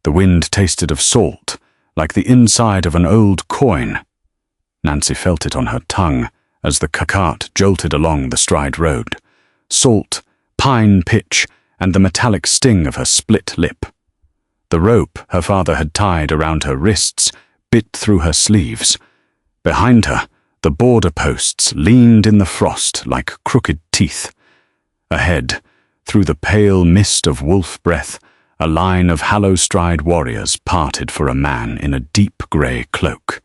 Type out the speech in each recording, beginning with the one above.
The wind tasted of salt, like the inside of an old coin. Nancy felt it on her tongue as the cart jolted along the stride road. Salt, pine pitch, and the metallic sting of her split lip. The rope her father had tied around her wrists bit through her sleeves. Behind her, the border posts leaned in the frost like crooked teeth. Ahead, through the pale mist of wolf breath, a line of Hallowstride warriors parted for a man in a deep grey cloak.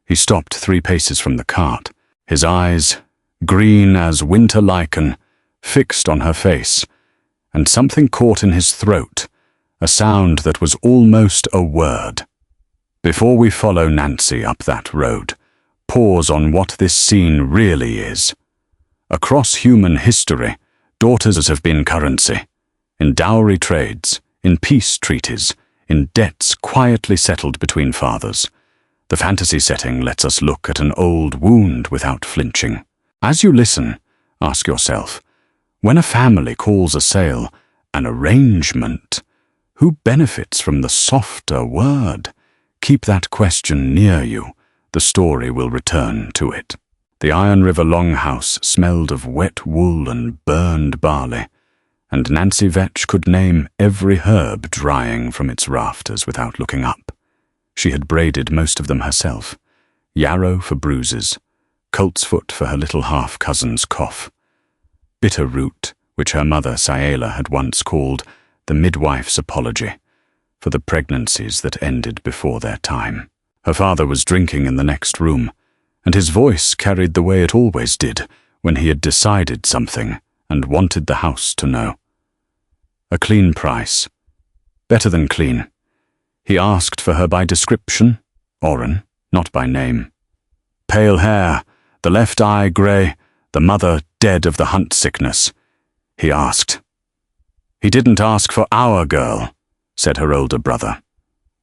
He stopped 3 paces from the cart, his eyes, green as winter lichen, fixed on her face, and something caught in his throat, a sound that was almost a word. Before we follow Nancy up that road, pause on what this scene really is. Across human history, daughters have been currency. In dowry trades, in peace treaties, in debts quietly settled between fathers. The fantasy setting lets us look at an old wound without flinching. As you listen, ask yourself, when a family calls a sale an arrangement, who benefits from the softer word? Keep that question near you. The story will return to it. The Iron River longhouse smelled of wet wool and burned barley, and Nancy Vetch could name every herb drying from its rafters without looking up. She had braided most of them herself, yarrow for bruises, coltsfoot for her little half-cousin's cough, bitter root, which her mother Saela had once called the midwife's apology, for the pregnancies that ended before their time. Her father was drinking in the next room, and his voice carried the way it always did when he had decided something and wanted the house to know. A clean price. Better than clean. He asked for her by description, Oren, not by name. Pale hair, the left eye grey, the mother dead of the hunt sickness. He asked. He didn't ask for our girl, said her older brother.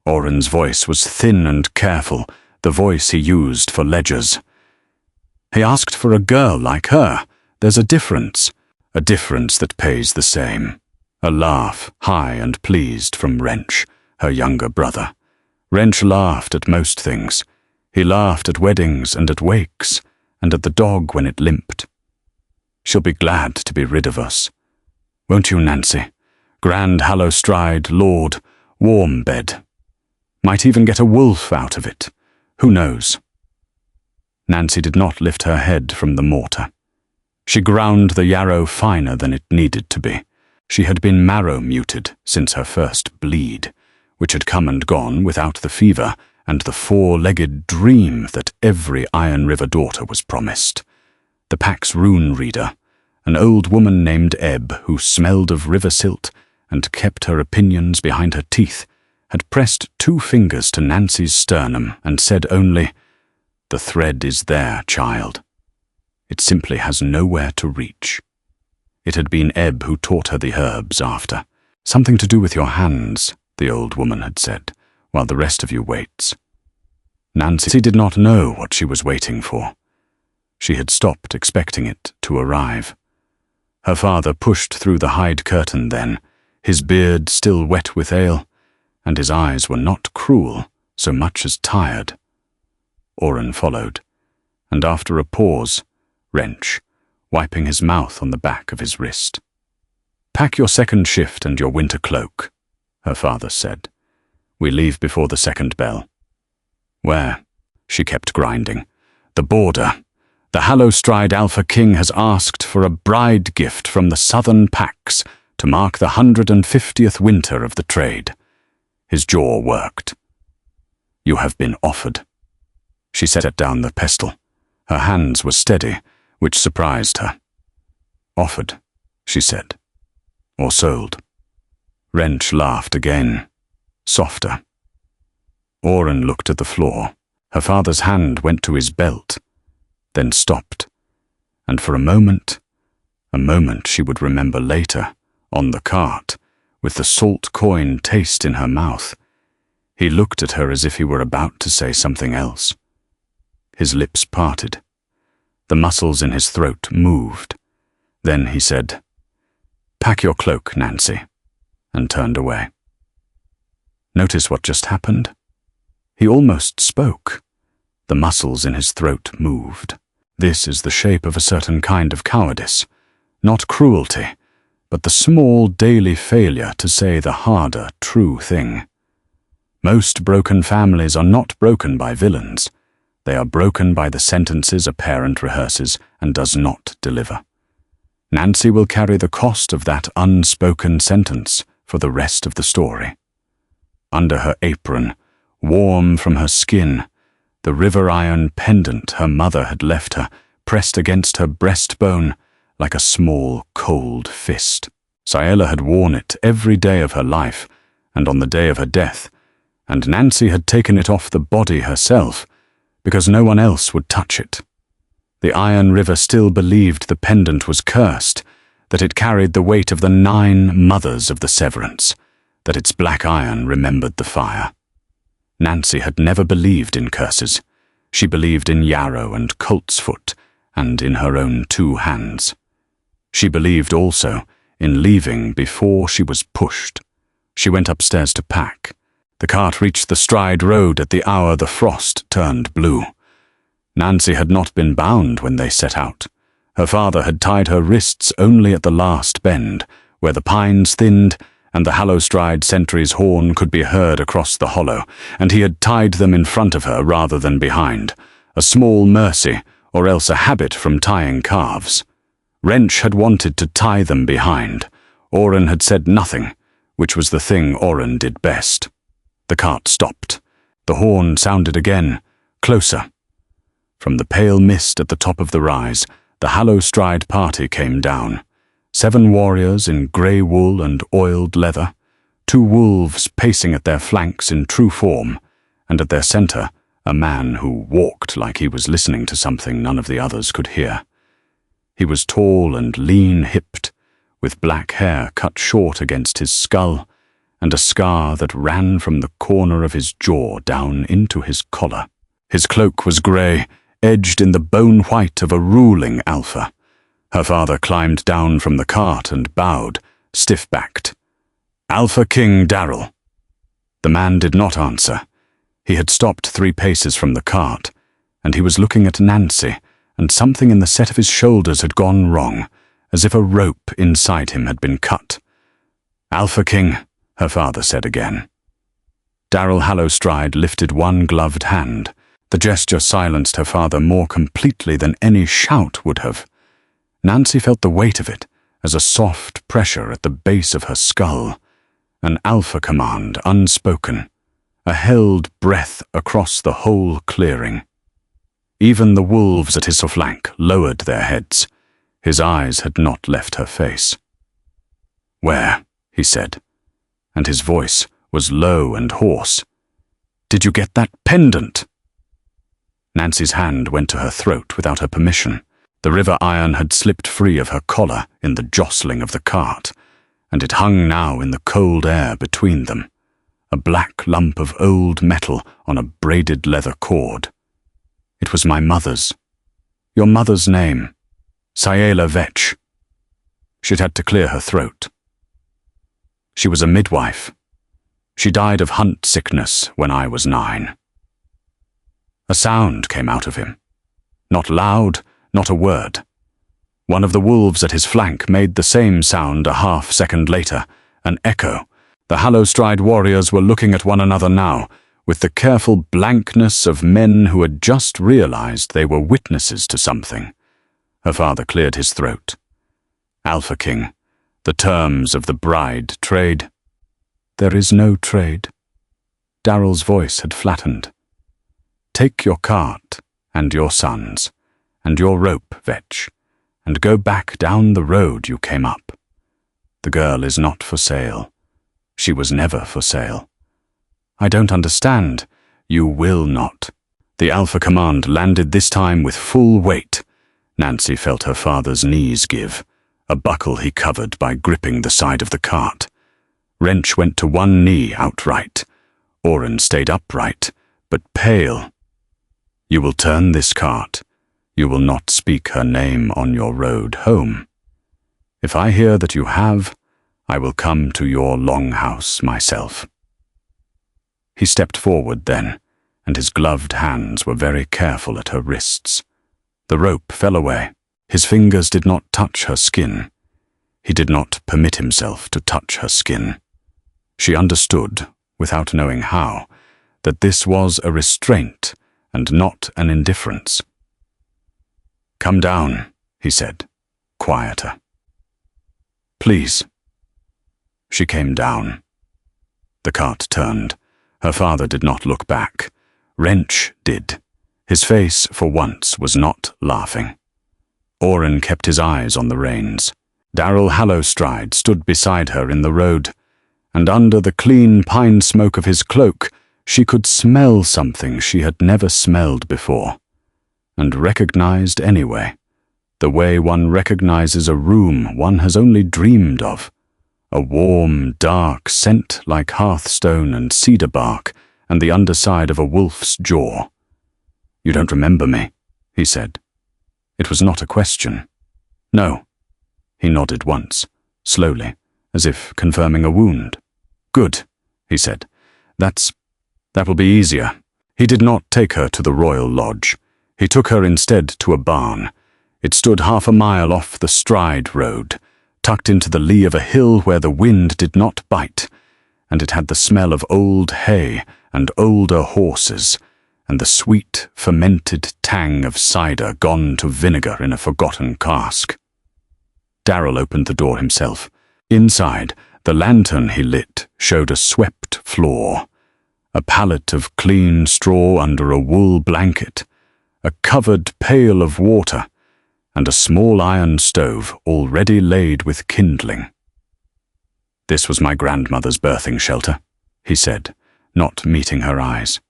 Oren's voice was thin and careful, the voice he used for ledgers. He asked for a girl like her. There's a difference that pays the same. A laugh, high and pleased, from Wrench, her younger brother. Wrench laughed at most things. He laughed at weddings and at wakes, and at the dog when it limped. She'll be glad to be rid of us. Won't you, Nancy? Grand Hallowstride, lord, warm bed. Might even get a wolf out of it. Who knows? Nancy did not lift her head from the mortar. She ground the yarrow finer than it needed to be. She had been marrow-muted since her first bleed, which had come and gone without the fever and the 4-legged dream that every Iron River daughter was promised. The pack's rune reader, an old woman named Ebb who smelled of river silt and kept her opinions behind her teeth, had pressed 2 fingers to Nancy's sternum and said only, "The thread is there, child. It simply has nowhere to reach." It had been Ebb who taught her the herbs after. "Something to do with your hands," the old woman had said, "while the rest of you waits." Nancy did not know what she was waiting for. She had stopped expecting it to arrive. Her father pushed through the hide curtain then, his beard still wet with ale, and his eyes were not cruel so much as tired. Oren followed, and after a pause, Wrench, wiping his mouth on the back of his wrist. "Pack your second shift and your winter cloak," her father said. "We leave before the second bell." "Where?" She kept grinding. "The border. The Hallowstride Alpha King has asked for a bride gift from the southern packs to mark the 150th winter of the trade." His jaw worked. "You have been offered." She set down the pestle. Her hands were steady, which surprised her. "Offered," she said. "Or sold." Wrench laughed again, softer. Oren looked at the floor. Her father's hand went to his belt, then stopped, and for a moment she would remember later, on the cart, with the salt coin taste in her mouth. He looked at her as if he were about to say something else. His lips parted. The muscles in his throat moved. Then he said, "Pack your cloak, Nancy," and turned away. Notice what just happened? He almost spoke. The muscles in his throat moved. This is the shape of a certain kind of cowardice. Not cruelty, but the small daily failure to say the harder, true thing. Most broken families are not broken by villains. They are broken by the sentences a parent rehearses and does not deliver. Nancy will carry the cost of that unspoken sentence for the rest of the story. Under her apron, warm from her skin, the river iron pendant her mother had left her pressed against her breastbone like a small, cold fist. Ciela had worn it every day of her life and on the day of her death, and Nancy had taken it off the body herself because no one else would touch it. The Iron River still believed the pendant was cursed, that it carried the weight of the 9 mothers of the severance, that its black iron remembered the fire. Nancy had never believed in curses. She believed in yarrow and coltsfoot, and in her own 2 hands. She believed also in leaving before she was pushed. She went upstairs to pack. The cart reached the Stride Road at the hour the frost turned blue. Nancy had not been bound when they set out. Her father had tied her wrists only at the last bend, where the pines thinned and the Hallowstride sentry's horn could be heard across the hollow, and he had tied them in front of her rather than behind, a small mercy, or else a habit from tying calves. Wrench had wanted to tie them behind. Oren had said nothing, which was the thing Oren did best. The cart stopped. The horn sounded again, closer. From the pale mist at the top of the rise, the Hallowstride party came down. 7 warriors in grey wool and oiled leather, 2 wolves pacing at their flanks in true form, and at their centre a man who walked like he was listening to something none of the others could hear. He was tall and lean-hipped, with black hair cut short against his skull, and a scar that ran from the corner of his jaw down into his collar. His cloak was grey, edged in the bone white of a ruling alpha. Her father climbed down from the cart and bowed, stiff-backed. "Alpha King Darrell." The man did not answer. He had stopped 3 paces from the cart, and he was looking at Nancy, and something in the set of his shoulders had gone wrong, as if a rope inside him had been cut. "Alpha King," her father said again. Darrell Hallowstride lifted one gloved hand. The gesture silenced her father more completely than any shout would have. Nancy felt the weight of it as a soft pressure at the base of her skull, an alpha command unspoken, a held breath across the whole clearing. Even the wolves at his flank lowered their heads. His eyes had not left her face. "Where?" he said, and his voice was low and hoarse. "Did you get that pendant?" Nancy's hand went to her throat without her permission. The river iron had slipped free of her collar in the jostling of the cart, and it hung now in the cold air between them, a black lump of old metal on a braided leather cord. It was my mother's. Your mother's name. Ciela Vetch. She'd had to clear her throat. She was a midwife. She died of hunt sickness when I was 9. A sound came out of him. Not loud, not a word. One of the wolves at his flank made the same sound a half-second later, an echo. The Hallowstride warriors were looking at one another now, with the careful blankness of men who had just realized they were witnesses to something. Her father cleared his throat. "Alpha King, the terms of the bride trade." "There is no trade." Darrell's voice had flattened. "Take your cart and your sons, and your rope, Vetch, and go back down the road you came up. The girl is not for sale. She was never for sale." "I don't understand." "You will not." The Alpha command landed this time with full weight. Nancy felt her father's knees give, a buckle he covered by gripping the side of the cart. Wrench went to one knee outright. Oren stayed upright, but pale. "You will turn this cart. You will not speak her name on your road home. If I hear that you have, I will come to your longhouse myself." He stepped forward then, and his gloved hands were very careful at her wrists. The rope fell away. His fingers did not touch her skin. He did not permit himself to touch her skin. She understood, without knowing how, that this was a restraint and not an indifference. "Come down," he said, quieter. "Please." She came down. The cart turned. Her father did not look back. Wrench did. His face, for once, was not laughing. Oren kept his eyes on the reins. Darrell Hallowstride stood beside her in the road, and under the clean pine smoke of his cloak she could smell something she had never smelled before, and recognized anyway, the way one recognizes a room one has only dreamed of, a warm, dark scent like hearthstone and cedar bark and the underside of a wolf's jaw. "You don't remember me," he said. It was not a question. "No." He nodded once, slowly, as if confirming a wound. "Good," he said. That will be easier." He did not take her to the royal lodge. He took her instead to a barn. It stood 1/2 mile off the Stride road, tucked into the lee of a hill where the wind did not bite, and it had the smell of old hay and older horses, and the sweet, fermented tang of cider gone to vinegar in a forgotten cask. Darrell opened the door himself. Inside, the lantern he lit showed a swept floor, a pallet of clean straw under a wool blanket, a covered pail of water, and a small iron stove already laid with kindling. "This was my grandmother's birthing shelter," he said, not meeting her eyes.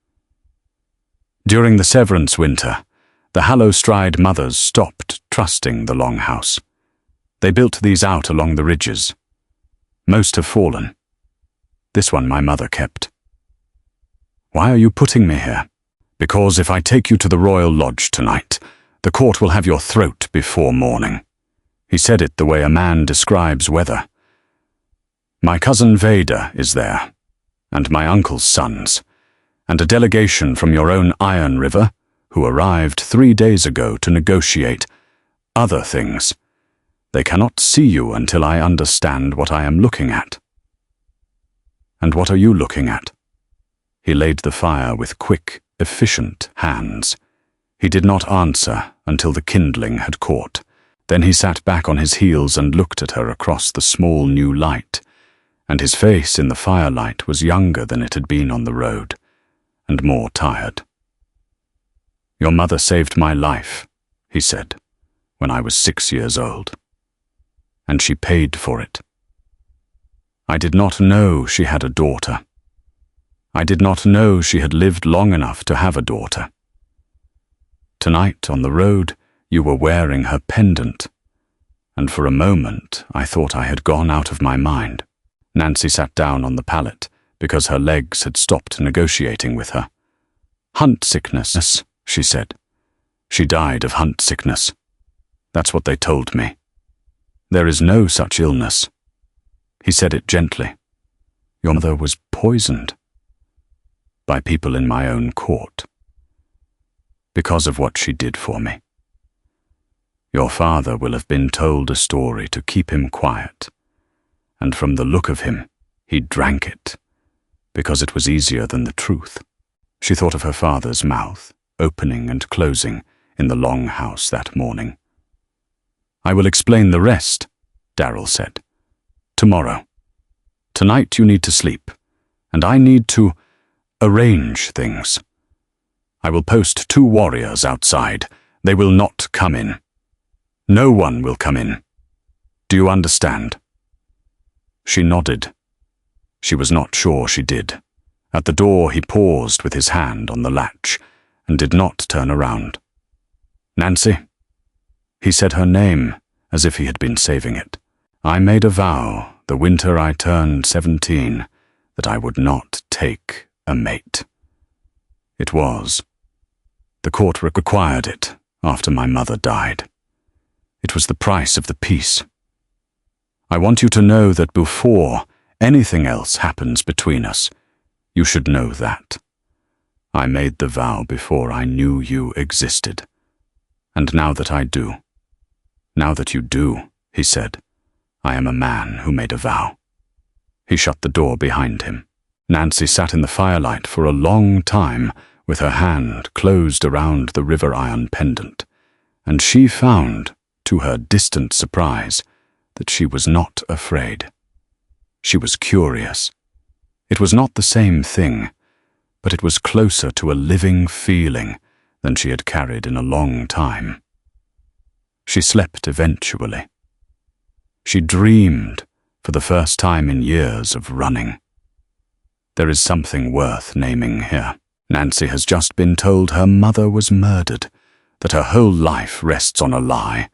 During the severance winter, the Hallowstride mothers stopped trusting the longhouse. They built these out along the ridges. Most have fallen. This one my mother kept. "Why are you putting me here?" "Because if I take you to the royal lodge tonight, the court will have your throat before morning." He said it the way a man describes weather. "My cousin Vader is there, and my uncle's sons, and a delegation from your own Iron River, who arrived 3 days ago to negotiate other things. They cannot see you until I understand what I am looking at." "And what are you looking at?" He laid the fire with quick, efficient hands. He did not answer until the kindling had caught. Then he sat back on his heels and looked at her across the small new light, and his face in the firelight was younger than it had been on the road, and more tired. "Your mother saved my life," he said, "when I was 6 years old. And she paid for it. I did not know she had a daughter. I did not know she had lived long enough to have a daughter. Tonight on the road, you were wearing her pendant, and for a moment I thought I had gone out of my mind." Nancy sat down on the pallet because her legs had stopped negotiating with her. "Hunt sickness," she said. "She died of hunt sickness. That's what they told me. There is no such illness." He said it gently. "Your mother was poisoned by people in my own court, because of what she did for me. Your father will have been told a story to keep him quiet, and from the look of him, he drank it, because it was easier than the truth." She thought of her father's mouth, opening and closing in the long house that morning. "I will explain the rest," Darrell said. "Tomorrow. Tonight you need to sleep, and I need to arrange things. I will post 2 warriors outside. They will not come in. No one will come in. Do you understand?" She nodded. She was not sure she did. At the door he paused with his hand on the latch and did not turn around. "Nancy?" He said her name as if he had been saving it. "I made a vow the winter I turned 17 that I would not take a mate. It was. The court required it after my mother died. It was the price of the peace. I want you to know that before anything else happens between us, You should know that. I made the vow before I knew you existed. And now that I do, now that you do, he said, I am a man who made a vow. He shut the door behind him. Nancy sat in the firelight for a long time with her hand closed around the river iron pendant, and she found, to her distant surprise, that she was not afraid. She was curious. It was not the same thing, but it was closer to a living feeling than she had carried in a long time. She slept eventually. She dreamed, for the first time in years, of running. There is something worth naming here. Nancy has just been told her mother was murdered, that her whole life rests on a lie,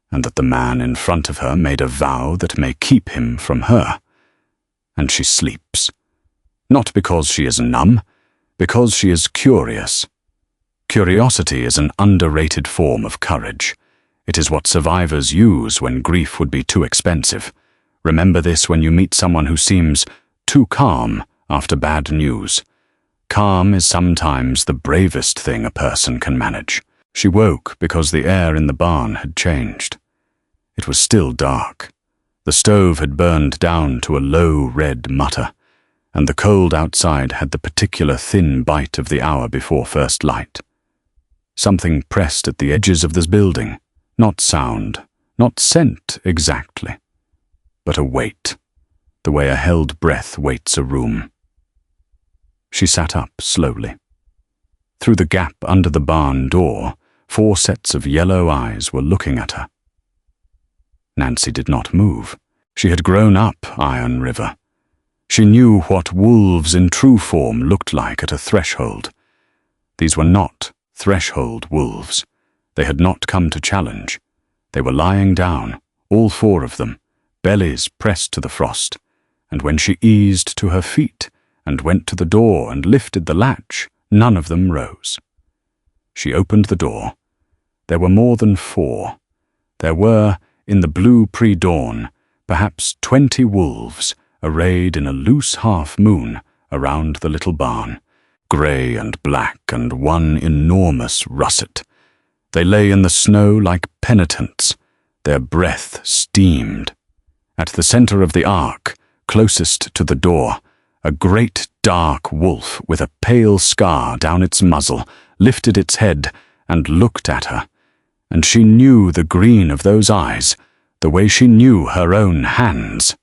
and that the man in front of her made a vow that may keep him from her. And she sleeps. Not because she is numb, because she is curious. Curiosity is an underrated form of courage. It is what survivors use when grief would be too expensive. Remember this when you meet someone who seems too calm after bad news. Calm is sometimes the bravest thing a person can manage. She woke because the air in the barn had changed. It was still dark. The stove had burned down to a low red mutter, and the cold outside had the particular thin bite of the hour before first light. Something pressed at the edges of this building, not sound, not scent exactly, but a weight, the way a held breath weights a room. She sat up slowly. Through the gap under the barn door, 4 sets of yellow eyes were looking at her. Nancy did not move. She had grown up Iron River. She knew what wolves in true form looked like at a threshold. These were not threshold wolves. They had not come to challenge. They were lying down, all 4 of them, bellies pressed to the frost, and when she eased to her feet and went to the door and lifted the latch, none of them rose. She opened the door. There were more than 4. There were, in the blue pre-dawn, perhaps 20 wolves arrayed in a loose half-moon around the little barn, grey and black and one enormous russet. They lay in the snow like penitents, their breath steamed. At the center of the ark, closest to the door, a great dark wolf with a pale scar down its muzzle lifted its head and looked at her, and she knew the green of those eyes, the way she knew her own hands.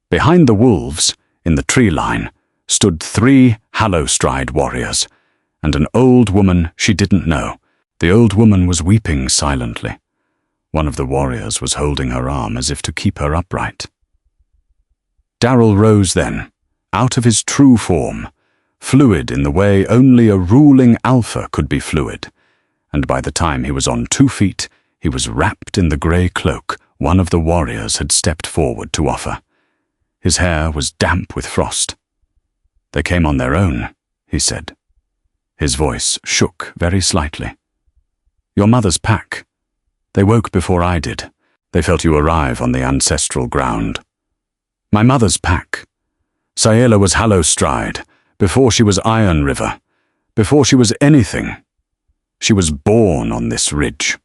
Behind the wolves, in the tree line, stood 3 Hallowstride warriors, and an old woman she didn't know. The old woman was weeping silently. One of the warriors was holding her arm as if to keep her upright. Darrell rose then, out of his true form, fluid in the way only a ruling alpha could be fluid, and by the time he was on 2 feet, he was wrapped in the grey cloak one of the warriors had stepped forward to offer. His hair was damp with frost. "They came on their own," he said. His voice shook very slightly. "Your mother's pack. They woke before I did. They felt you arrive on the ancestral ground." "My mother's pack. Saela was Hallowstride, before she was Iron River, before she was anything. She was born on this ridge."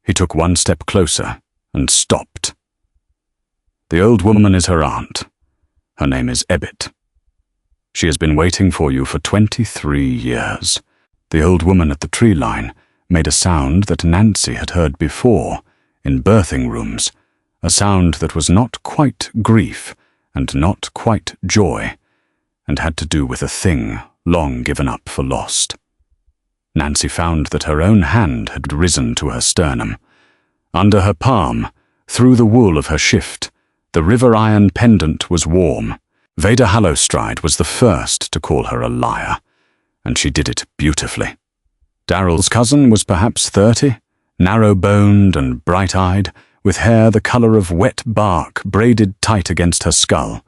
He took 1 step closer and stopped. "The old woman is her aunt. Her name is Ebbet. She has been waiting for you for 23 years. The old woman at the tree line made a sound that Nancy had heard before, in birthing rooms, a sound that was not quite grief and not quite joy, and had to do with a thing long given up for lost. Nancy found that her own hand had risen to her sternum. Under her palm, through the wool of her shift, the river iron pendant was warm. Veda Hallowstride was the first to call her a liar, and she did it beautifully. Darrell's cousin was perhaps 30, narrow-boned and bright-eyed, with hair the color of wet bark braided tight against her skull.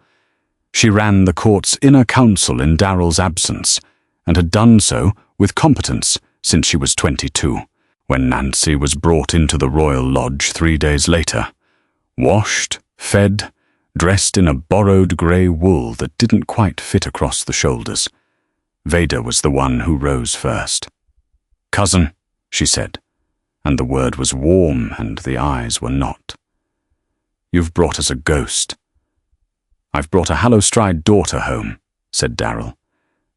She ran the court's inner council in Darrell's absence, and had done so with competence since she was 22, when Nancy was brought into the royal lodge 3 days later. Washed, fed, dressed in a borrowed grey wool that didn't quite fit across the shoulders. Vader was the one who rose first. "Cousin," she said, and the word was warm and the eyes were not. "You've brought us a ghost." "I've brought a Hallowstride daughter home," said Darrell.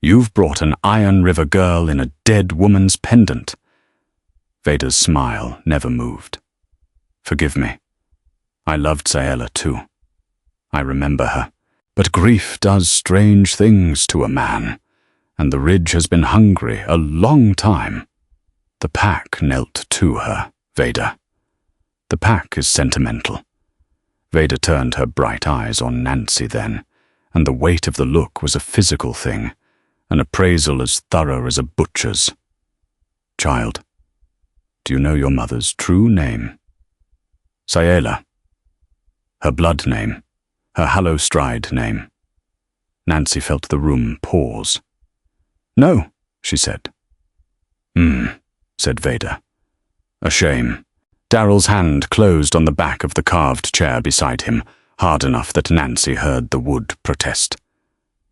"You've brought an Iron River girl in a dead woman's pendant." Vader's smile never moved. "Forgive me. I loved Sayela too. I remember her. But grief does strange things to a man, and the ridge has been hungry a long time. The pack knelt to her, Vader. The pack is sentimental." Vader turned her bright eyes on Nancy then, and the weight of the look was a physical thing, an appraisal as thorough as a butcher's. "Child, do you know your mother's true name?" "Sayela. Her blood name, her Hallowstride name." Nancy felt the room pause. "No," she said. Said Vader. "A shame." Darrell's hand closed on the back of the carved chair beside him, hard enough that Nancy heard the wood protest.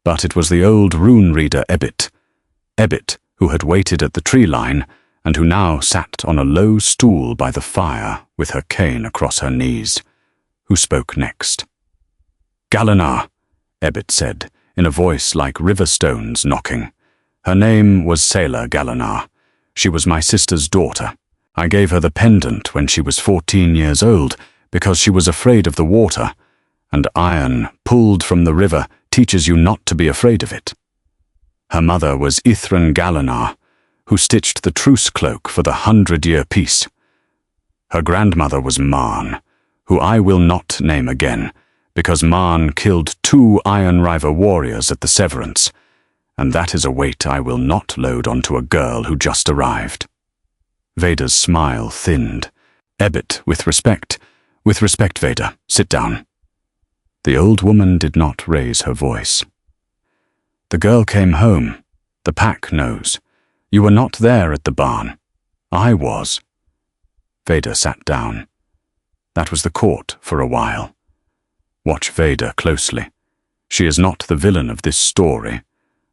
But it was the old rune reader Ebbet, who had waited at the tree line and who now sat on a low stool by the fire with her cane across her knees, who spoke next. "Galinar," Ebbet said, in a voice like river stones knocking. "Her name was Sayela Galinar. She was my sister's daughter. I gave her the pendant when she was 14 years old because she was afraid of the water, and iron pulled from the river teaches you not to be afraid of it. Her mother was Ithran Galinar, who stitched the truce cloak for the 100-year peace. Her grandmother was Marn, who I will not name again, because Marn killed 2 Iron River warriors at the Severance, and that is a weight I will not load onto a girl who just arrived." Vader's smile thinned. "Ebbet, with respect, Vader, sit down." The old woman did not raise her voice. "The girl came home. The pack knows. You were not there at the barn. I was." Vader sat down. That was the court for a while. Watch Vader closely. She is not the villain of this story,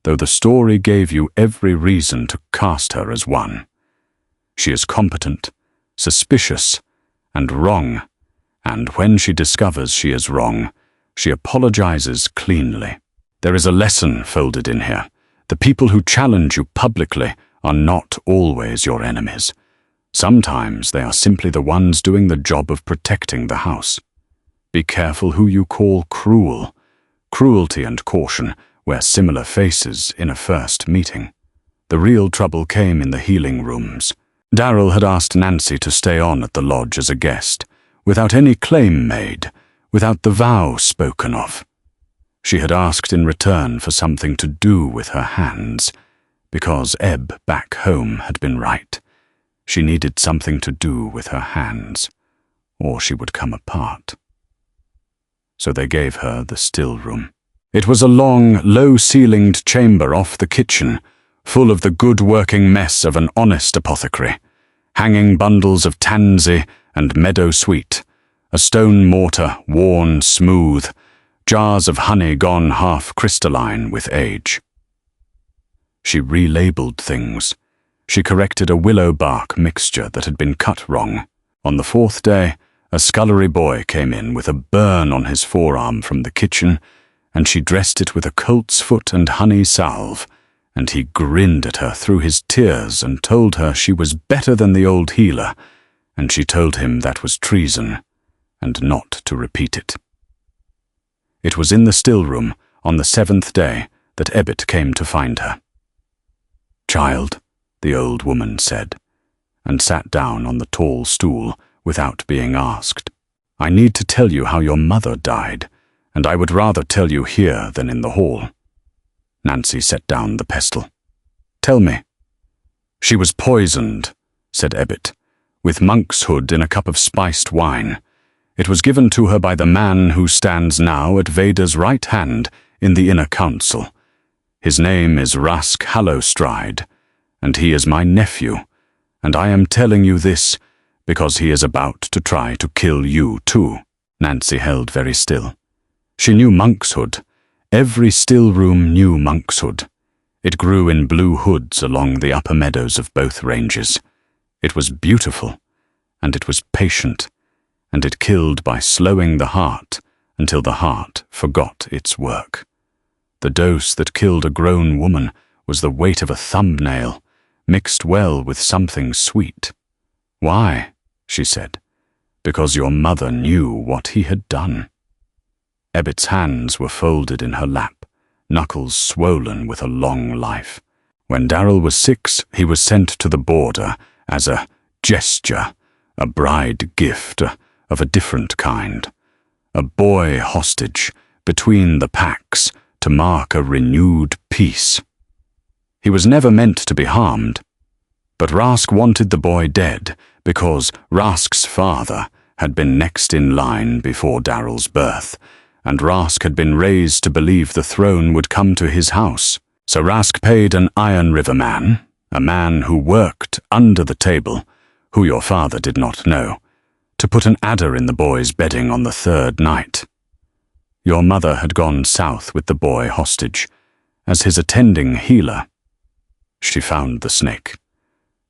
though the story gave you every reason to cast her as one. She is competent, suspicious, and wrong, and when she discovers she is wrong, she apologizes cleanly. There is a lesson folded in here. The people who challenge you publicly are not always your enemies. Sometimes they are simply the ones doing the job of protecting the house. Be careful who you call cruel. Cruelty and caution wear similar faces in a first meeting. The real trouble came in the healing rooms. Darrell had asked Nancy to stay on at the lodge as a guest, without any claim made, without the vow spoken of. She had asked in return for something to do with her hands, because Ebb back home had been right. She needed something to do with her hands, or she would come apart. So they gave her the still room. It was a long, low-ceilinged chamber off the kitchen, full of the good-working mess of an honest apothecary, hanging bundles of tansy and meadow sweet, a stone mortar worn smooth, jars of honey gone half crystalline with age. She relabeled things. She corrected a willow bark mixture that had been cut wrong. On the 4th day, a scullery boy came in with a burn on his forearm from the kitchen, and she dressed it with a colt's foot and honey salve, and he grinned at her through his tears and told her she was better than the old healer, and she told him that was treason, and not to repeat it. It was in the still room on the 7th day that Ebbet came to find her. "Child," the old woman said, and sat down on the tall stool without being asked. "I need to tell you how your mother died, and I would rather tell you here than in the hall." Nancy set down the pestle. "Tell me." "She was poisoned," said Ebbet, "with monk's hood in a cup of spiced wine. It was given to her by the man who stands now at Vader's right hand in the inner council. His name is Rask Hallowstride, and he is my nephew, and I am telling you this because he is about to try to kill you too." Nancy held very still. She knew monkshood. Every still room knew monkshood. It grew in blue hoods along the upper meadows of both ranges. It was beautiful, and it was patient, and it killed by slowing the heart until the heart forgot its work. The dose that killed a grown woman was the weight of a thumbnail, mixed well with something sweet. "Why?" she said. "Because your mother knew what he had done." Ebbet's hands were folded in her lap, knuckles swollen with a long life. When Darrell was 6, he was sent to the border as a gesture, a bride gift of a different kind, a boy hostage between the packs to mark a renewed peace. He was never meant to be harmed, but Rask wanted the boy dead because Rask's father had been next in line before Darrell's birth, and Rask had been raised to believe the throne would come to his house. So Rask paid an Iron River man, a man who worked under the table, who your father did not know, to put an adder in the boy's bedding on the 3rd night. Your mother had gone south with the boy hostage, as his attending healer. She found the snake.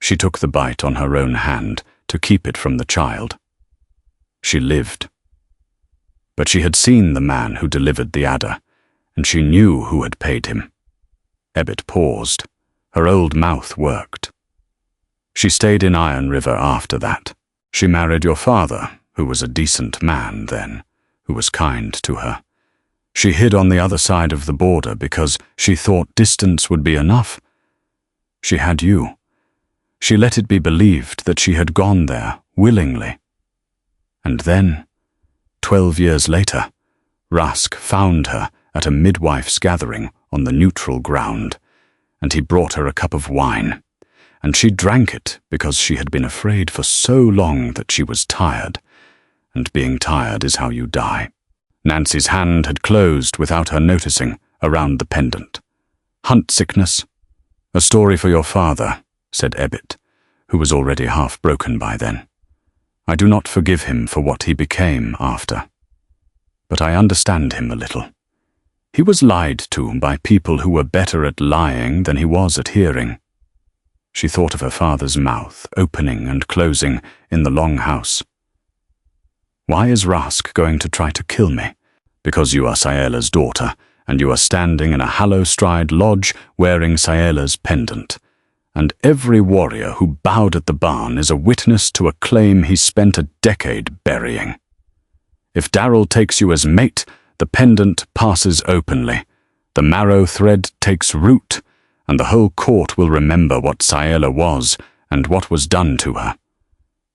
She took the bite on her own hand to keep it from the child. She lived. But she had seen the man who delivered the adder, and she knew who had paid him. Ebbet paused. Her old mouth worked. She stayed in Iron River after that. She married your father, who was a decent man then, who was kind to her. She hid on the other side of the border because she thought distance would be enough. She had you. She let it be believed that she had gone there willingly. And then, 12 years later, Rask found her at a midwife's gathering on the neutral ground, and he brought her a cup of wine, and she drank it because she had been afraid for so long that she was tired, and being tired is how you die. Nancy's hand had closed without her noticing around the pendant. "Hunt sickness? A story for your father," said Ebbet, who was already half broken by then. "I do not forgive him for what he became after. But I understand him a little. He was lied to by people who were better at lying than he was at hearing." She thought of her father's mouth opening and closing in the long house. "Why is Rask going to try to kill me? Because you are Saela's daughter, and you are standing in a Hallowstride lodge wearing Saela's pendant. And every warrior who bowed at the barn is a witness to a claim he spent a decade burying. If Darrell takes you as mate, the pendant passes openly, the marrow thread takes root, and the whole court will remember what Saela was and what was done to her.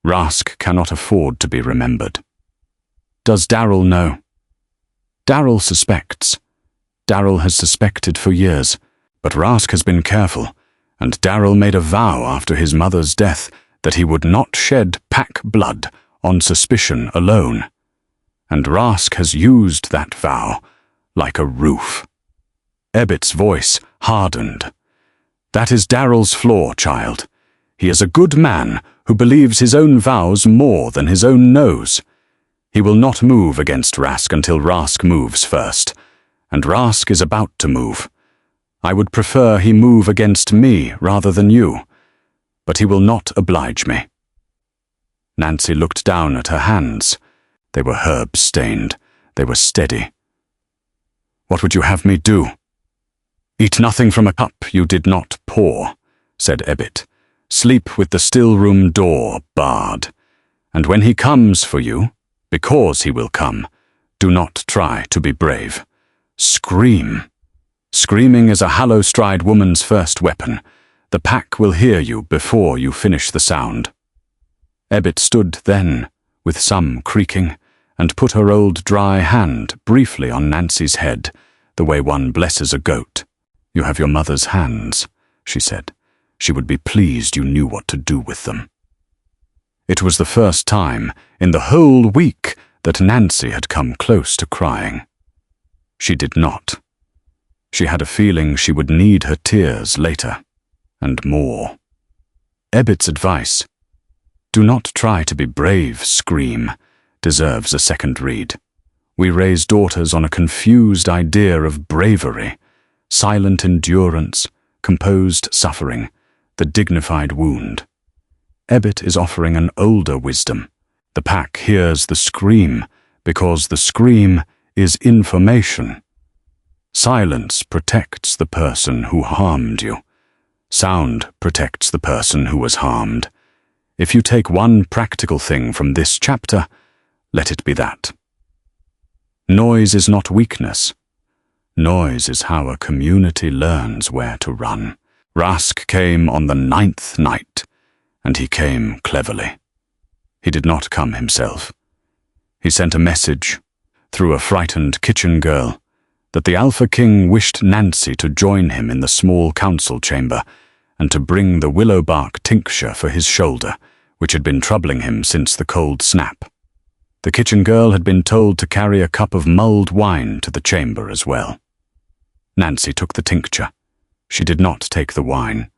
Rask cannot afford to be remembered." "Does Darrell know?" "Darrell suspects. Darrell has suspected for years, but Rask has been careful, and Darrell made a vow after his mother's death that he would not shed pack blood on suspicion alone. And Rask has used that vow like a roof." Ebbet's voice hardened. "That is Darrell's flaw, child. He is a good man who believes his own vows more than his own nose. He will not move against Rask until Rask moves first, and Rask is about to move. I would prefer he move against me rather than you, but he will not oblige me." Nancy looked down at her hands. They were herb-stained. They were steady. "What would you have me do?" "Eat nothing from a cup you did not pour," said Ebbet. "Sleep with the still-room door barred. And when he comes for you, because he will come, do not try to be brave. Scream. Screaming is a Hallowstride woman's first weapon. The pack will hear you before you finish the sound." Ebbet stood then, with some creaking, and put her old dry hand briefly on Nancy's head, the way one blesses a goat. "You have your mother's hands," she said. "She would be pleased you knew what to do with them." It was the first time in the whole week that Nancy had come close to crying. She did not. She had a feeling she would need her tears later, and more. Ebbet's advice, "Do not try to be brave, Scream," deserves a second read. We raise daughters on a confused idea of bravery, silent endurance, composed suffering, the dignified wound. Ebbet is offering an older wisdom. The pack hears the scream because the scream is information. Silence protects the person who harmed you. Sound protects the person who was harmed. If you take one practical thing from this chapter, let it be that. Noise is not weakness. Noise is how a community learns where to run. Rask came on the 9th night, and he came cleverly. He did not come himself. He sent a message, through a frightened kitchen girl, that the Alpha King wished Nancy to join him in the small council chamber and to bring the willow bark tincture for his shoulder, which had been troubling him since the cold snap. The kitchen girl had been told to carry a cup of mulled wine to the chamber as well. Nancy took the tincture. She did not take the wine.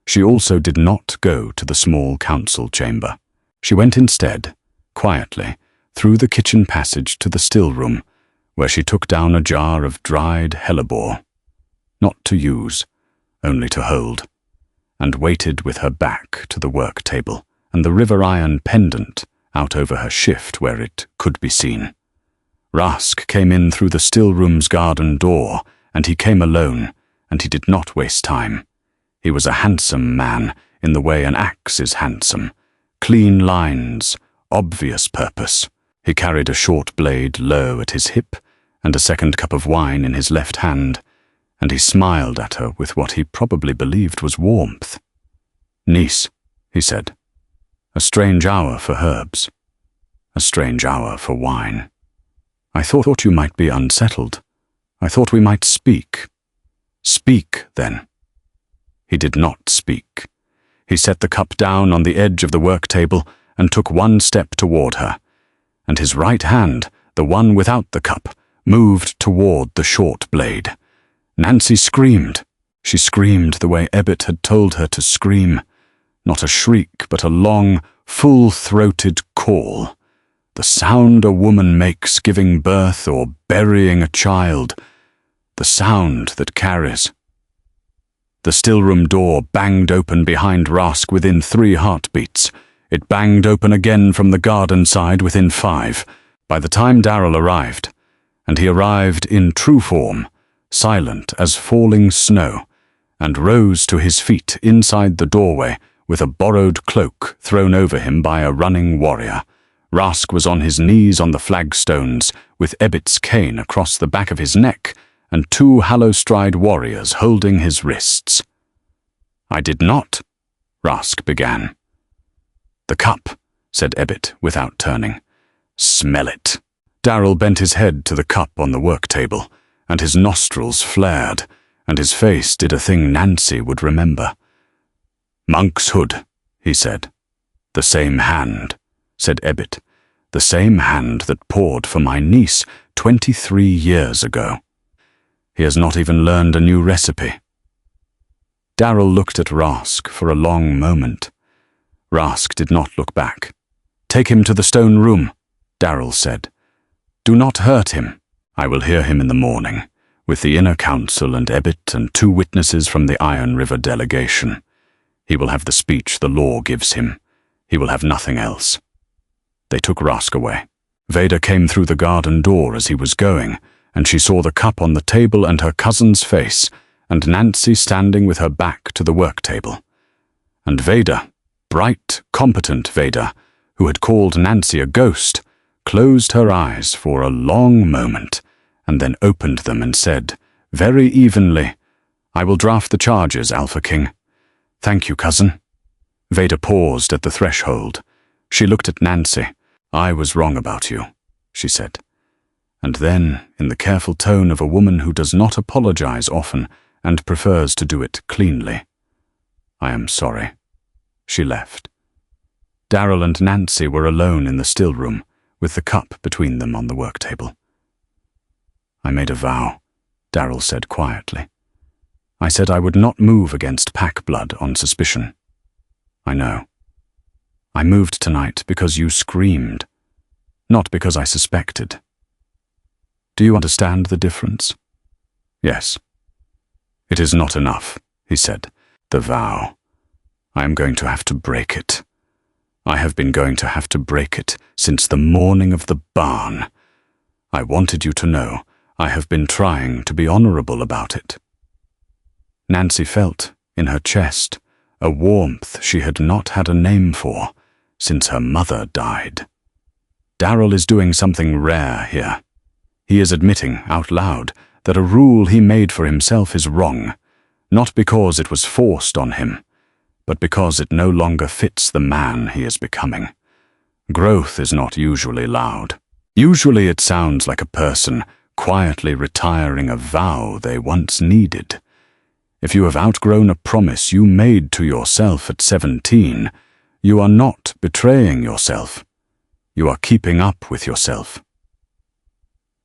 She also did not go to the small council chamber. She went instead, quietly, through the kitchen passage to the still room, where she took down a jar of dried hellebore, not to use, only to hold, and waited with her back to the work table and the river iron pendant out over her shift where it could be seen. Rask came in through the still room's garden door, and he came alone, and he did not waste time. He was a handsome man in the way an axe is handsome. Clean lines, obvious purpose. He carried a short blade low at his hip and a second cup of wine in his left hand, and he smiled at her with what he probably believed was warmth. "Niece," he said, "a strange hour for herbs, a strange hour for wine. I thought you might be unsettled. I thought we might speak." "Speak, then." He did not speak. He set the cup down on the edge of the work table and took one step toward her, and his right hand, the one without the cup, moved toward the short blade. Nancy screamed. She screamed the way Ebbet had told her to scream. Not a shriek, but a long, full-throated call. The sound a woman makes giving birth or burying a child. The sound that carries. The stillroom door banged open behind Rask within 3 heartbeats. It banged open again from the garden side within 5. By the time Darrell arrived, and he arrived in true form, silent as falling snow, and rose to his feet inside the doorway with a borrowed cloak thrown over him by a running warrior. Rask was on his knees on the flagstones, with Ebbet's cane across the back of his neck, and 2 Hallowstride warriors holding his wrists. "I did not," Rask began. "The cup," said Ebbet without turning. "Smell it." Darrell bent his head to the cup on the work table, and his nostrils flared, and his face did a thing Nancy would remember. "Monk's hood," he said. "The same hand," said Ebbet. "The same hand that poured for my niece 23 years ago. He has not even learned a new recipe." Darrell looked at Rask for a long moment. Rask did not look back. "Take him to the stone room," Darrell said. "Do not hurt him. I will hear him in the morning, with the inner council and Ebbet and 2 witnesses from the Iron River delegation. He will have the speech the law gives him. He will have nothing else." They took Rask away. Veda came through the garden door as he was going, and she saw the cup on the table and her cousin's face, and Nancy standing with her back to the work table. And Veda, bright, competent Veda, who had called Nancy a ghost, closed her eyes for a long moment, and then opened them and said, very evenly, "I will draft the charges, Alpha King." "Thank you, cousin." Veda paused at the threshold. She looked at Nancy. "I was wrong about you," she said. And then, in the careful tone of a woman who does not apologize often and prefers to do it cleanly, "I am sorry." She left. Darrell and Nancy were alone in the still room, with the cup between them on the work table. "I made a vow," Darrell said quietly. "I said I would not move against pack blood on suspicion. I know. I moved tonight because you screamed, not because I suspected." Do you understand the difference? Yes. It is not enough, he said. The vow. I am going to have to break it. I have been going to have to break it since the morning of the barn. I wanted you to know I have been trying to be honorable about it. Nancy felt, in her chest, a warmth she had not had a name for since her mother died. Darryl is doing something rare here. He is admitting, out loud, that a rule he made for himself is wrong, not because it was forced on him, but because it no longer fits the man he is becoming. Growth is not usually loud. Usually it sounds like a person quietly retiring a vow they once needed. If you have outgrown a promise you made to yourself at 17, you are not betraying yourself. You are keeping up with yourself.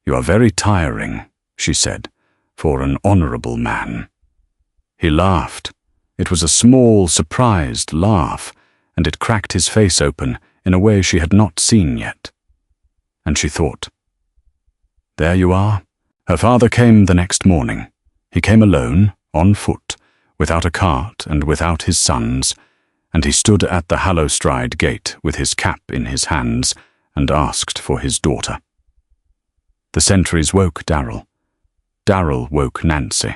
You are very tiring, she said, for an honorable man. He laughed. It was a small, surprised laugh, and it cracked his face open in a way she had not seen yet. And she thought, there you are. Her father came the next morning. He came alone, on foot, without a cart and without his sons, and he stood at the Hallowstride gate with his cap in his hands and asked for his daughter. The sentries woke Darryl. Darryl woke Nancy.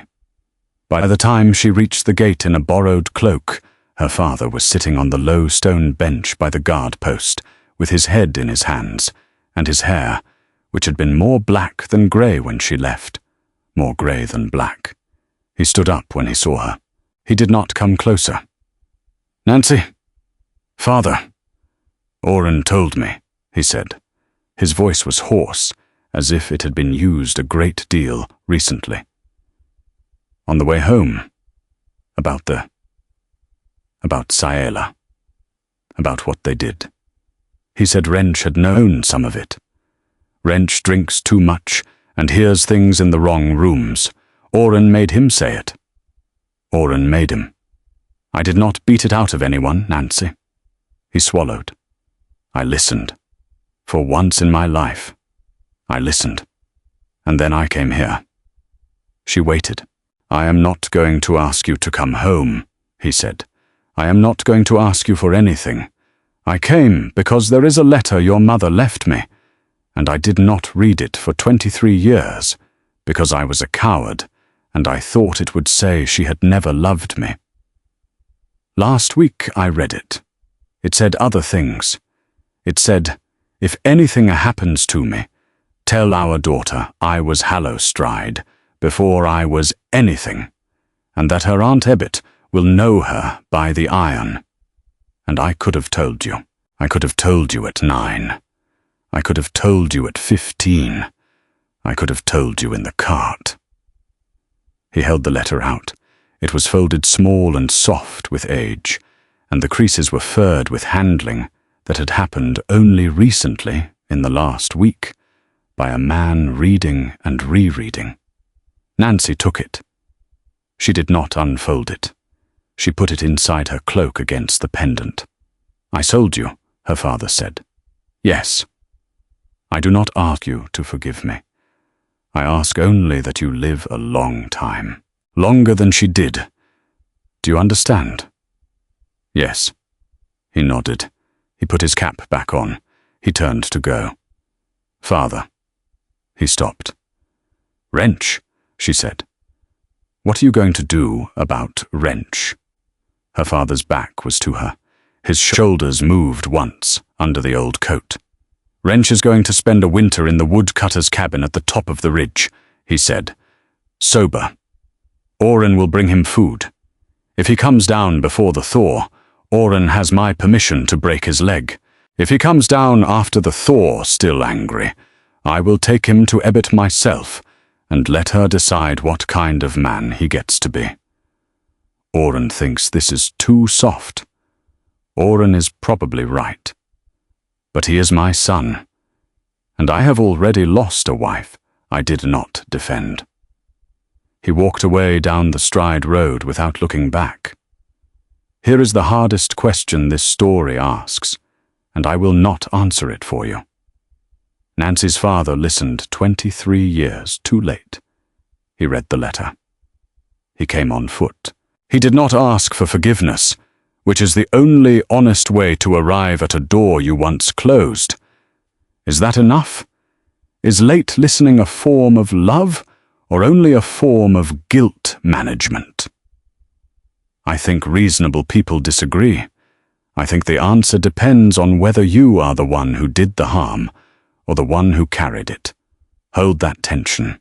By the time she reached the gate in a borrowed cloak, her father was sitting on the low stone bench by the guard post, with his head in his hands, and his hair, which had been more black than grey when she left, more grey than black. He stood up when he saw her. He did not come closer. Nancy? Father. Oren told me, he said. His voice was hoarse, as if it had been used a great deal recently. On the way home, about Saela, about what they did. He said Wrench had known some of it. Wrench drinks too much and hears things in the wrong rooms. Oren made him say it. Oren made him. I did not beat it out of anyone, Nancy. He swallowed. I listened. For once in my life, I listened. And then I came here. She waited. I am not going to ask you to come home, he said. I am not going to ask you for anything. I came because there is a letter your mother left me, and I did not read it for 23 years, because I was a coward, and I thought it would say she had never loved me. Last week I read it. It said other things. It said, if anything happens to me, tell our daughter I was Hallowstride before I was anything, and that her Aunt Ebbet will know her by the iron. And I could have told you. I could have told you at 9. I could have told you at 15. I could have told you in the cart. He held the letter out. It was folded small and soft with age, and the creases were furred with handling that had happened only recently, in the last week, by a man reading and rereading. Nancy took it. She did not unfold it. She put it inside her cloak against the pendant. I sold you, her father said. Yes. I do not ask you to forgive me. I ask only that you live a long time. Longer than she did. Do you understand? Yes. He nodded. He put his cap back on. He turned to go. Father. He stopped. Wrench, she said. What are you going to do about Wrench? Her father's back was to her. His shoulders moved once under the old coat. Wrench is going to spend a winter in the woodcutter's cabin at the top of the ridge, he said. Sober. Oren will bring him food. If he comes down before the thaw, Oren has my permission to break his leg. If he comes down after the thaw, still angry, I will take him to Ebbet myself and let her decide what kind of man he gets to be. Oren thinks this is too soft. Oren is probably right. But he is my son, and I have already lost a wife I did not defend. He walked away down the Stride Road without looking back. Here is the hardest question this story asks, and I will not answer it for you. Nancy's father listened 23 years too late. He read the letter. He came on foot. He did not ask for forgiveness, which is the only honest way to arrive at a door you once closed. Is that enough? Is late listening a form of love, or only a form of guilt management? I think reasonable people disagree. I think the answer depends on whether you are the one who did the harm, or the one who carried it. Hold that tension.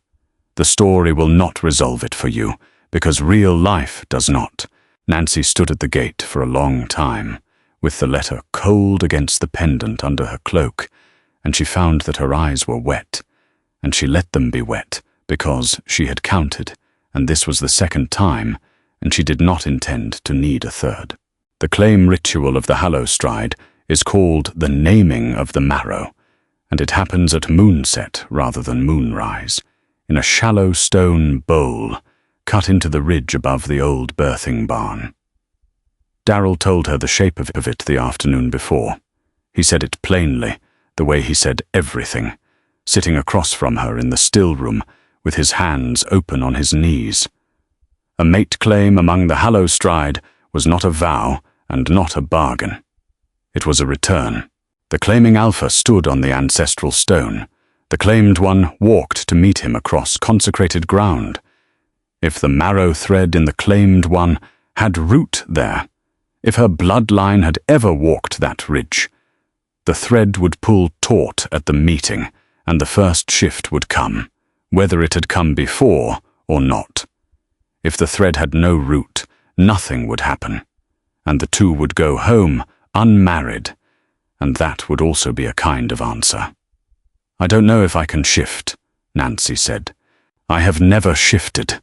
The story will not resolve it for you, because real life does not. Nancy stood at the gate for a long time, with the letter cold against the pendant under her cloak, and she found that her eyes were wet, and she let them be wet, because she had counted, and this was the second time, and she did not intend to need a third. The claim ritual of the Hallowstride is called the naming of the marrow, and it happens at moonset rather than moonrise, in a shallow stone bowl cut into the ridge above the old birthing barn. Darryl told her the shape of it the afternoon before. He said it plainly, the way he said everything, sitting across from her in the still room with his hands open on his knees. A mate claim among the Hallowstride was not a vow and not a bargain. It was a return. The claiming alpha stood on the ancestral stone. The claimed one walked to meet him across consecrated ground. If the marrow thread in the claimed one had root there, if her bloodline had ever walked that ridge, the thread would pull taut at the meeting, and the first shift would come, whether it had come before or not. If the thread had no root, nothing would happen, and the two would go home unmarried, and that would also be a kind of answer. I don't know if I can shift, Nancy said. I have never shifted.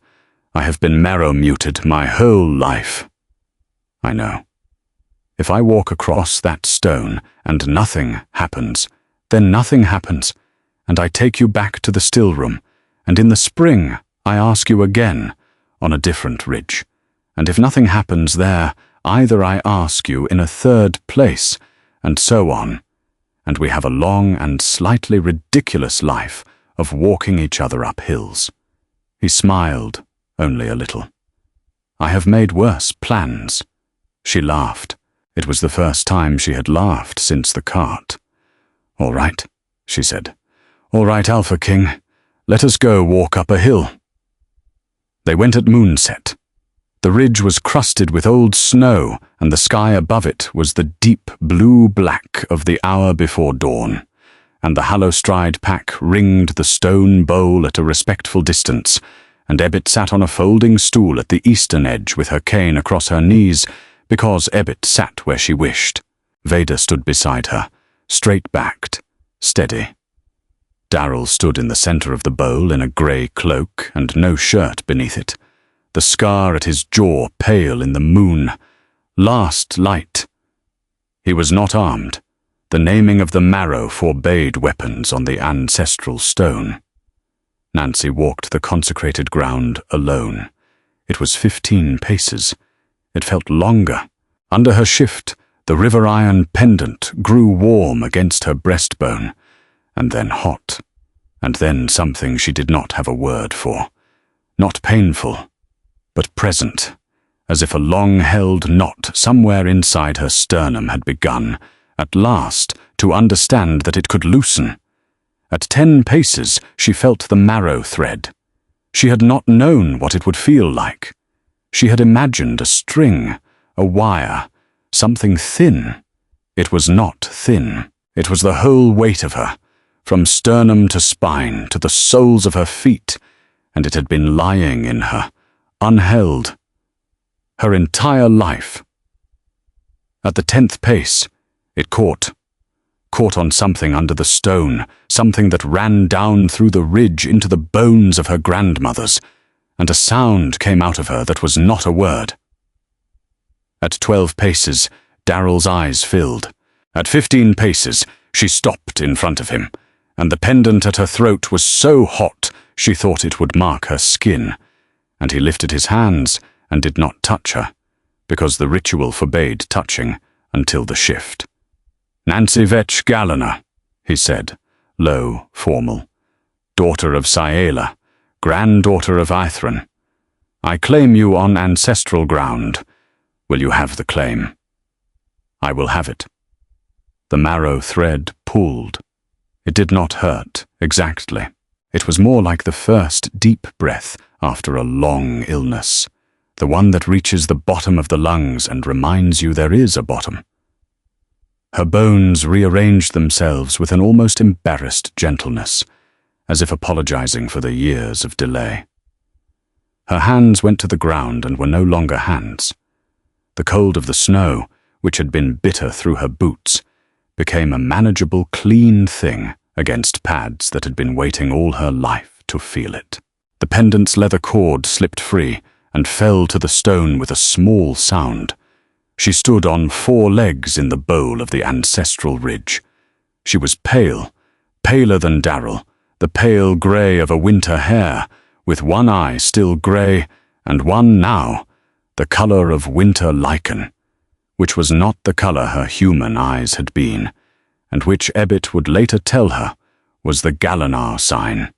I have been marrow-muted my whole life. I know. If I walk across that stone and nothing happens, then nothing happens, and I take you back to the still room, and in the spring I ask you again on a different ridge, and if nothing happens there, either I ask you in a third place, and so on, and we have a long and slightly ridiculous life of walking each other up hills. He smiled, only a little. I have made worse plans. She laughed. It was the first time she had laughed since the cart. All right, she said. All right, Alpha King. Let us go walk up a hill. They went at moonset. The ridge was crusted with old snow, and the sky above it was the deep blue-black of the hour before dawn, and the Hallowstride pack ringed the stone bowl at a respectful distance, and Ebbet sat on a folding stool at the eastern edge with her cane across her knees, because Ebbet sat where she wished. Vader stood beside her, straight-backed, steady. Darryl stood in the center of the bowl in a grey cloak and no shirt beneath it, the scar at his jaw pale in the moon. Last light. He was not armed. The naming of the marrow forbade weapons on the ancestral stone. Nancy walked the consecrated ground alone. It was 15 paces. It felt longer. Under her shift, the river iron pendant grew warm against her breastbone, and then hot, and then something she did not have a word for. Not painful, but present, as if a long-held knot somewhere inside her sternum had begun, at last, to understand that it could loosen. At 10 paces, she felt the marrow thread. She had not known what it would feel like. She had imagined a string, a wire, something thin. It was not thin. It was the whole weight of her, from sternum to spine to the soles of her feet, and it had been lying in her, unheld, her entire life. At the 10th pace, it caught on something under the stone, something that ran down through the ridge into the bones of her grandmothers, and a sound came out of her that was not a word. At 12 paces, Darryl's eyes filled. At 15 paces, she stopped in front of him, and the pendant at her throat was so hot she thought it would mark her skin, and he lifted his hands and did not touch her, because the ritual forbade touching until the shift. "Nancy Vetch Galliner," he said, low, formal. Daughter of Saela, granddaughter of Aithran. I claim you on ancestral ground. Will you have the claim? I will have it. The marrow thread pulled. It did not hurt, exactly. It was more like the first deep breath after a long illness, the one that reaches the bottom of the lungs and reminds you there is a bottom. Her bones rearranged themselves with an almost embarrassed gentleness, as if apologizing for the years of delay. Her hands went to the ground and were no longer hands. The cold of the snow, which had been bitter through her boots, became a manageable, clean thing against pads that had been waiting all her life to feel it. The pendant's leather cord slipped free and fell to the stone with a small sound. She stood on 4 legs in the bowl of the ancestral ridge. She was pale, paler than Darrell, the pale grey of a winter hare, with one eye still grey and one now, the colour of winter lichen, which was not the colour her human eyes had been, and which Ebbet would later tell her was the Galanar sign,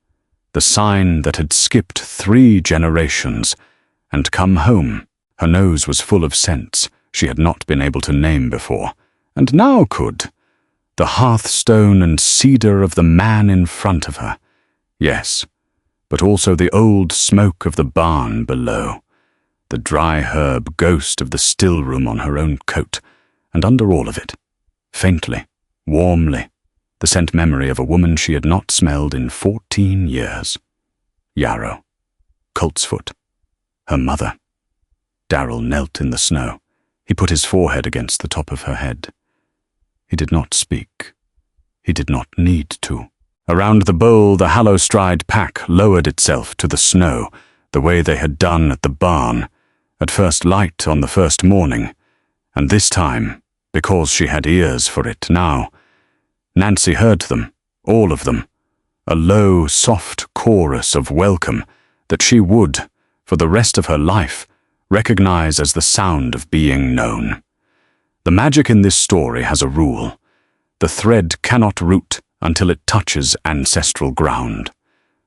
the sign that had skipped 3 generations and come home. Her nose was full of scents she had not been able to name before, and now could. The hearthstone and cedar of the man in front of her, yes, but also the old smoke of the barn below, the dry herb ghost of the still room on her own coat, and under all of it, faintly, warmly, the scent memory of a woman she had not smelled in 14 years. Yarrow, Coltsfoot, her mother. Darrell knelt in the snow. He put his forehead against the top of her head. He did not speak. He did not need to. Around the bowl, the Hallowstride pack lowered itself to the snow, the way they had done at the barn, at first light on the first morning, and this time, because she had ears for it now, Nancy heard them, all of them, a low, soft chorus of welcome that she would, for the rest of her life, recognize as the sound of being known. The magic in this story has a rule. The thread cannot root until it touches ancestral ground.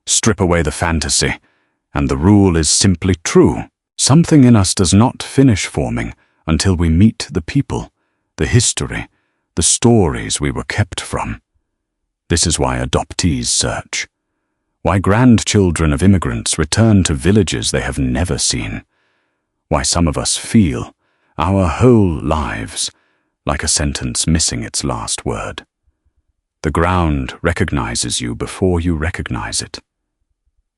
Strip away the fantasy, and the rule is simply true. Something in us does not finish forming until we meet the people, the history, the stories we were kept from. This is why adoptees search, why grandchildren of immigrants return to villages they have never seen, why some of us feel, our whole lives, like a sentence missing its last word. The ground recognizes you before you recognize it.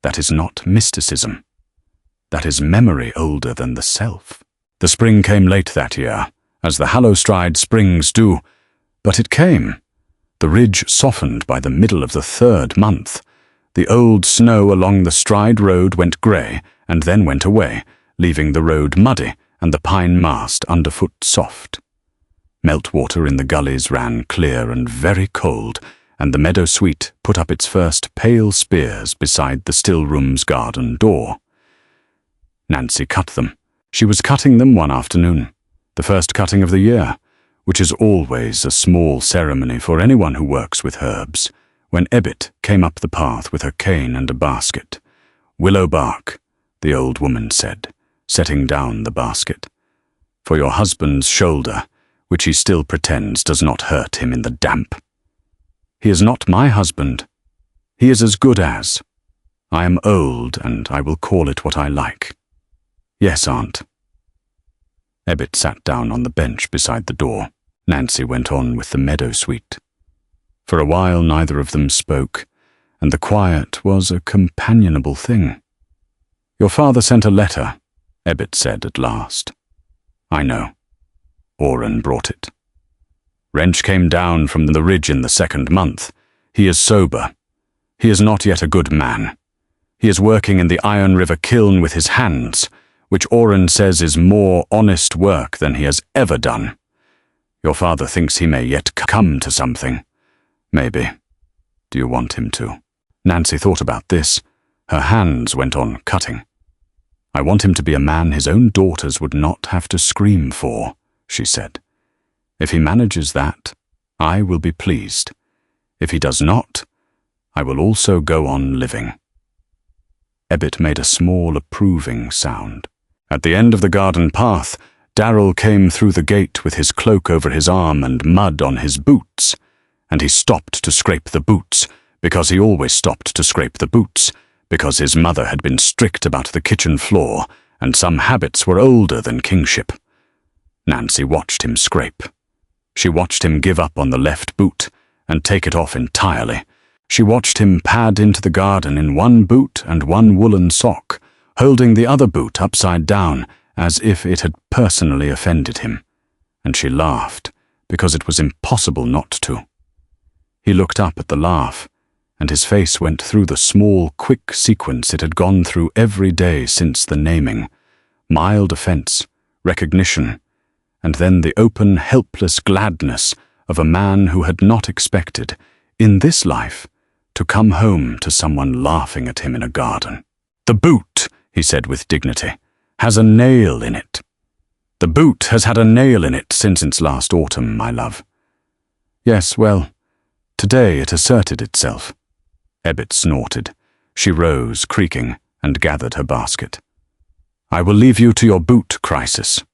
That is not mysticism. That is memory older than the self. The spring came late that year, as the Hallowstride springs do, but it came. The ridge softened by the middle of the 3rd month. The old snow along the Stride road went grey and then went away, leaving the road muddy and the pine mast underfoot soft. Meltwater in the gullies ran clear and very cold, and the meadow sweet put up its first pale spears beside the still room's garden door. Nancy cut them. She was cutting them one afternoon, the first cutting of the year, which is always a small ceremony for anyone who works with herbs, when Ebbet came up the path with her cane and a basket. "Willow bark," the old woman said, setting down the basket. "For your husband's shoulder, which he still pretends does not hurt him in the damp." "He is not my husband. He is as good as. I am old, and I will call it what I like." "Yes, Aunt." Ebbet sat down on the bench beside the door. Nancy went on with the meadow sweet. For a while neither of them spoke, and the quiet was a companionable thing. "Your father sent a letter," Ebbet said at last. "I know. Oren brought it. Wrench came down from the ridge in the 2nd month. He is sober. He is not yet a good man. He is working in the Iron River kiln with his hands, which Oren says is more honest work than he has ever done. Your father thinks he may yet come to something. Maybe. Do you want him to?" Nancy thought about this. Her hands went on cutting. "I want him to be a man his own daughters would not have to scream for," she said. "If he manages that, I will be pleased. If he does not, I will also go on living." Ebbet made a small approving sound. At the end of the garden path, Darrell came through the gate with his cloak over his arm and mud on his boots, and he stopped to scrape the boots, because he always stopped to scrape the boots, because his mother had been strict about the kitchen floor, and some habits were older than kingship. Nancy watched him scrape. She watched him give up on the left boot and take it off entirely. She watched him pad into the garden in one boot and one woolen sock, holding the other boot upside down as if it had personally offended him, and she laughed because it was impossible not to. He looked up at the laugh, and his face went through the small, quick sequence it had gone through every day since the naming: mild offense, recognition, and then the open, helpless gladness of a man who had not expected, in this life, to come home to someone laughing at him in a garden. "The boot," he said with dignity, "has a nail in it. The boot has had a nail in it since last autumn, my love." "Yes, well, today it asserted itself." Ebbet snorted. She rose, creaking, and gathered her basket. "I will leave you to your boot crisis."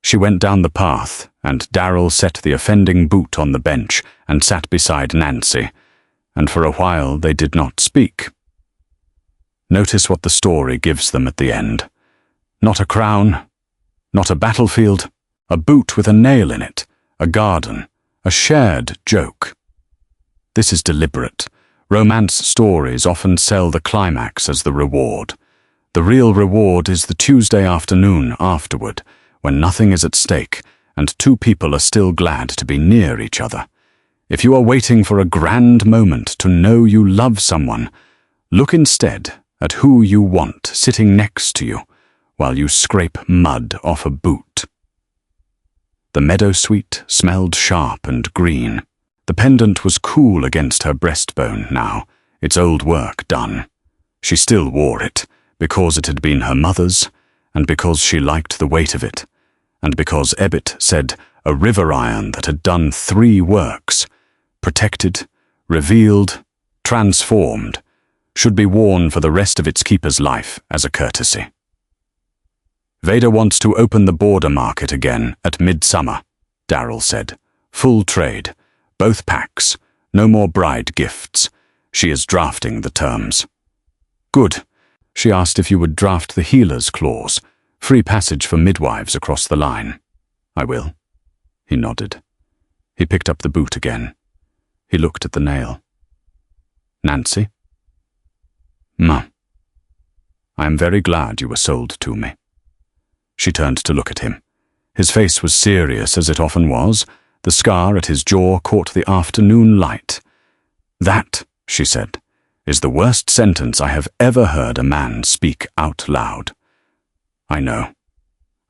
She went down the path, and Darrell set the offending boot on the bench and sat beside Nancy, and for a while they did not speak. Notice what the story gives them at the end. Not a crown, not a battlefield, a boot with a nail in it, a garden, a shared joke. This is deliberate. Romance stories often sell the climax as the reward. The real reward is the Tuesday afternoon afterward, when nothing is at stake and two people are still glad to be near each other. If you are waiting for a grand moment to know you love someone, look instead at who you want sitting next to you while you scrape mud off a boot. The meadowsweet smelled sharp and green. The pendant was cool against her breastbone now, its old work done. She still wore it, because it had been her mother's, and because she liked the weight of it, and because Ebbet said a river iron that had done 3 works, protected, revealed, transformed, should be worn for the rest of its keeper's life as a courtesy. "Vader wants to open the border market again at midsummer," Darrell said. "Full trade, both packs, no more bride gifts. She is drafting the terms." "Good." She asked if you would draft the healer's clause, free passage for midwives across the line. "I will." He nodded. He picked up the boot again. He looked at the nail. "Nancy?" "Ma. I am very glad you were sold to me." She turned to look at him. His face was serious, as it often was. The scar at his jaw caught the afternoon light. "That," she said, "is the worst sentence I have ever heard a man speak out loud." "I know.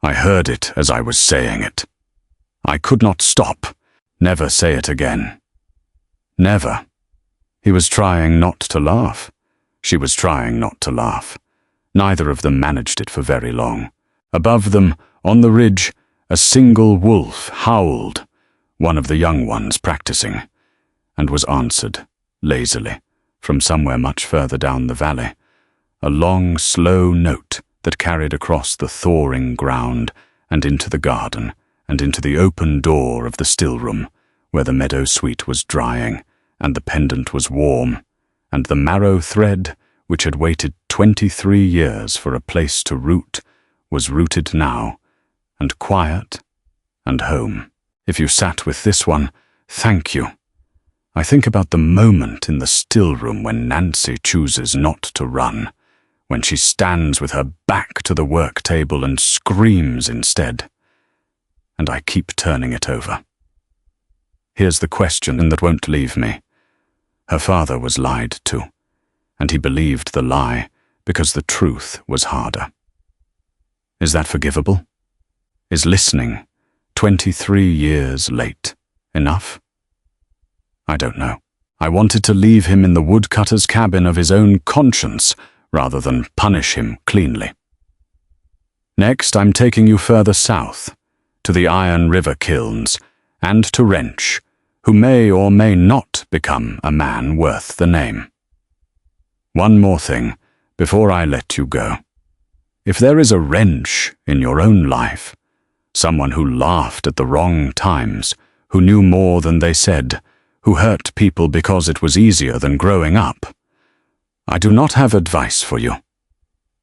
I heard it as I was saying it. I could not stop. Never say it again. Never." He was trying not to laugh. She was trying not to laugh. Neither of them managed it for very long. Above them, on the ridge, a single wolf howled, one of the young ones practicing, and was answered, lazily, from somewhere much further down the valley, a long, slow note that carried across the thawing ground and into the garden and into the open door of the still room, where the meadow-sweet was drying and the pendant was warm, and the marrow thread, which had waited 23 years for a place to root, was rooted now, and quiet, and home. If you sat with this one, thank you. I think about the moment in the still room when Nancy chooses not to run, when she stands with her back to the work table and screams instead. And I keep turning it over. Here's the question that won't leave me. Her father was lied to, and he believed the lie because the truth was harder. Is that forgivable? Is listening, 23 years late, enough? I don't know. I wanted to leave him in the woodcutter's cabin of his own conscience rather than punish him cleanly. Next, I'm taking you further south, to the Iron River kilns, and to Wrench, who may or may not become a man worth the name. One more thing before I let you go. If there is a wrench in your own life, someone who laughed at the wrong times, who knew more than they said, who hurt people because it was easier than growing up, I do not have advice for you.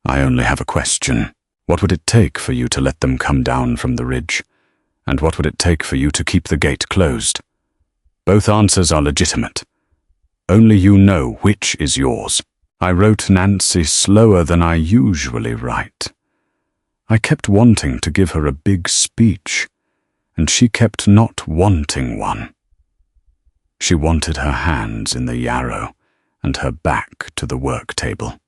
I only have a question. What would it take for you to let them come down from the ridge? And what would it take for you to keep the gate closed? Both answers are legitimate. Only you know which is yours. I wrote Nancy slower than I usually write. I kept wanting to give her a big speech, and she kept not wanting one. She wanted her hands in the yarrow and her back to the work table.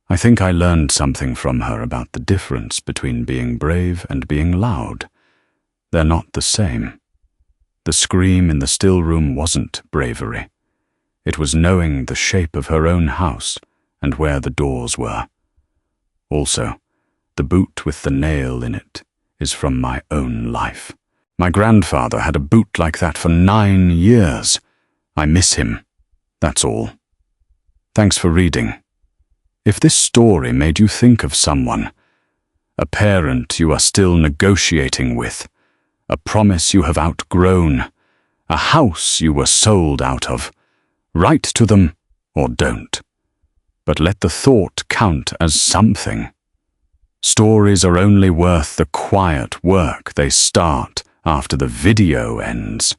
I think I learned something from her about the difference between being brave and being loud. They're not the same. The scream in the still room wasn't bravery. It was knowing the shape of her own house and where the doors were. Also, the boot with the nail in it is from my own life. My grandfather had a boot like that for 9 years. I miss him. That's all. Thanks for reading. If this story made you think of someone, a parent you are still negotiating with, a promise you have outgrown, a house you were sold out of, write to them or don't. But let the thought count as something. Stories are only worth the quiet work they start after the video ends.